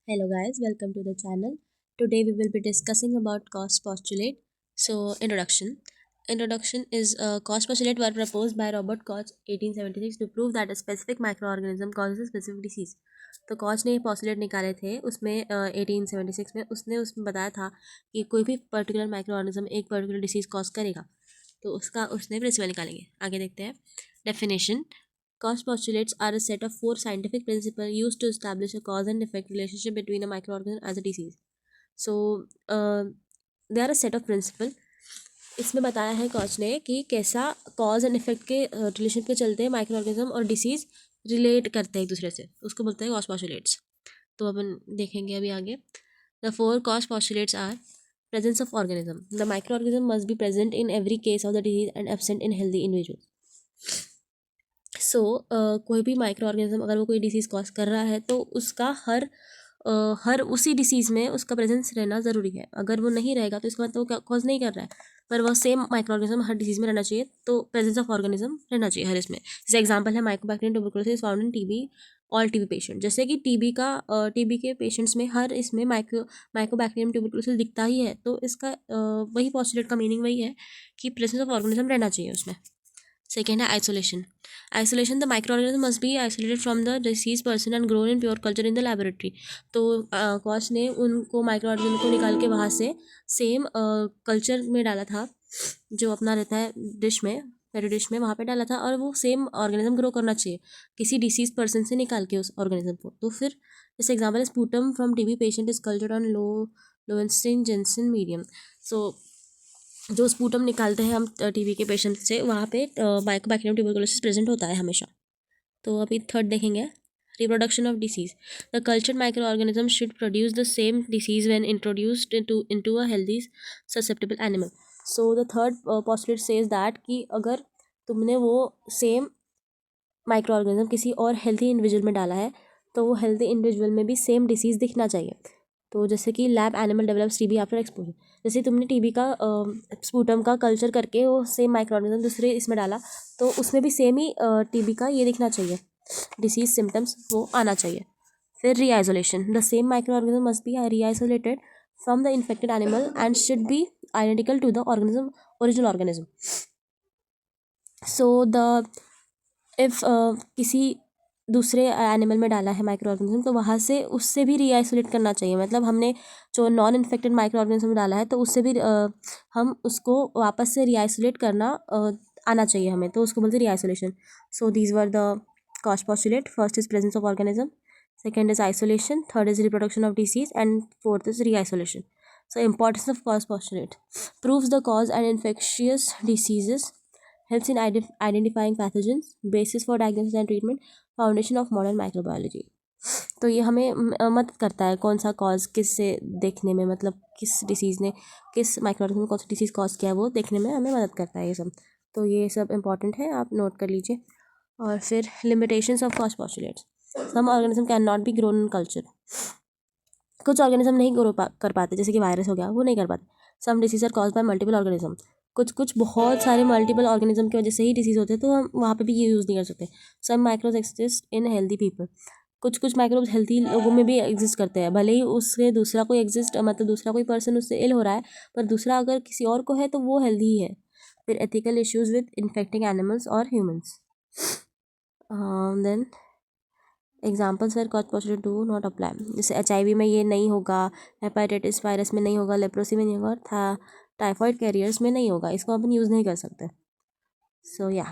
Hello guys, welcome to the channel. Today we will be discussing about cost postulate. So introduction. Introduction is cost postulate were proposed by Robert Koch 1876 to prove that a specific microorganism causes a specific disease. तो कॉच ने ये postulate निकाले थे उसमें 1876 में उसने उसमें बताया था कि कोई भी पर्टिकुलर माइक्रो एक पर्टिकुलर डिसीज कॉज करेगा, तो उसका उसने प्रिंसिपल निकालेंगे. आगे देखते हैं. Definition. Cost postulates are a set of four scientific principles used to establish a cause and effect relationship between a microorganism as a disease. So, they are a set of principle. इसमें बताया है कॉच ने कि कैसा cause and effect के relation के चलते micro organism और डिसीज रिलेट करते हैं एक दूसरे से, उसको बोलते हैं कॉस्ट पॉस्टुलेट्स. तो अपन देखेंगे अभी आगे. The four Koch's postulates are presence of organism. The microorganism must be present in every case of the disease and absent in healthy individuals. सो कोई भी माइक्रो ऑर्गेनिज्म अगर वो कोई डिसीज़ कॉज कर रहा है तो उसका हर उसी डिसीज़ में उसका प्रेजेंस रहना ज़रूरी है. अगर वो नहीं रहेगा तो इसका मतलब वो कॉज नहीं कर रहा है, पर वह सेम माइक्रो ऑर्गेनिज्म हर डिसीज़ में रहना चाहिए, तो प्रेजेंस ऑफ ऑर्गेनिज्म रहना चाहिए हर इसमें. जैसे एग्जांपल है Mycobacterium tuberculosis found in TB all TB patient. जैसे कि टीबी के पेशेंट्स में हर इसमें माइकोबैक्टीरियम ट्यूबरकुलोसिस दिखता ही है, तो इसका वही पॉस्टुलेट का मीनिंग वही है कि प्रेजेंस ऑफ ऑर्गेनिज्म रहना चाहिए उसमें. सेकेंड है isolation. Isolation. The microorganism must be isolated from the disease person and grown in pure culture in the laboratory. तो कॉच ने उनको माइक्रोऑर्गेनिज्म को निकाल के वहाँ से सेम कल्चर में डाला था जो अपना रहता है डिश में, पेरी डिश में, वहाँ पे डाला था, और वो सेम ऑर्गेनिज्म ग्रो करना चाहिए किसी डिसीज पर्सन से निकाल के उस ऑर्गेनिज्म को. तो फिर जैसे example sputum from TB patient is cultured on Lowenstein Jensen medium. So जो स्पूटम निकालते हैं हम टीबी के पेशेंट से, वहाँ पे माइकोबैक्टीरियम ट्यूबरकुलोसिस प्रेजेंट होता है हमेशा. तो अभी थर्ड देखेंगे. Reproduction of disease. The cultured micro organism should produce the same disease when introduced into a healthy susceptible animal. So the third postulate says that कि अगर तुमने वो सेम माइक्रो ऑर्गेनिज्म किसी और हेल्थी इंडिविजुअल में डाला है तो वो हेल्थी इंडिविजुअल में भी सेम डिसीज़ दिखना चाहिए. तो जैसे कि lab animal develops TB after exposure. जैसे तुमने टीबी का स्पूटम का कल्चर करके वो सेम माइक्रो ऑर्गेनिज्म दूसरे इसमें डाला, तो उसमें भी सेम ही टीबी का ये दिखना चाहिए, डिसीज सिम्टम्स वो आना चाहिए. फिर reisolation. The same microorganism must be reisolated from the infected animal and should be identical to the organism original organism. So the if किसी दूसरे एनिमल में डाला है माइक्रो ऑर्गेनिज्म, तो वहाँ से उससे भी रीआइसोलेट करना चाहिए. मतलब हमने जो नॉन इन्फेक्टेड माइक्रो ऑर्गेनिज्म डाला है तो उससे भी हम उसको वापस से रीआइसोलेट करना आना चाहिए हमें, तो उसको बोलते हैं reisolation. So these were the Koch's postulate. First is presence of organism, second is isolation, third is reproduction of disease, and fourth is reisolation. So importance of cause postulate. Proves the cause and infectious diseases, helps in identifying pathogens, basis for diagnosis and treatment, foundation of modern microbiology. तो ये हमें मदद करता है कौन सा cause किस से देखने में, मतलब किस डिसीज़ ने किस माइक्रोऑर्गेनिज्म में कौन सा डिसीज़ कॉज किया है वो देखने में हमें मदद करता है ये सब. तो ये सब इंपॉर्टेंट है, आप नोट कर लीजिए. और फिर limitations of Koch's postulates. Some organism can not be grown in culture. कुछ ऑर्गेनिज्म नहीं ग्रो कर पाते, जैसे कि वायरस हो गया, वो नहीं कर पाते. Some disease are cause by multiple organism. कुछ बहुत सारे मल्टीपल ऑर्गेनिज्म की वजह से ही डिसीज़ होते हैं, तो हम वहाँ पे भी ये यूज़ नहीं कर सकते. Some microbes exist in healthy people. कुछ माइक्रोब्स हेल्थी लोगों में भी एग्जिस्ट करते हैं, भले ही उससे दूसरा कोई मतलब दूसरा कोई पर्सन उससे इल हो रहा है, पर दूसरा अगर किसी और को है तो वो हेल्दी ही है. फिर ethical issues with infecting animals और humans. Then examples where Koch's postulate do not apply. जैसे HIV में ये नहीं होगा, हेपेटाइटिस वायरस में नहीं होगा, लेप्रोसी में नहीं होगा, था टाइफॉइड कैरियर्स में नहीं होगा, इसको अपन यूज़ नहीं कर सकते. सो या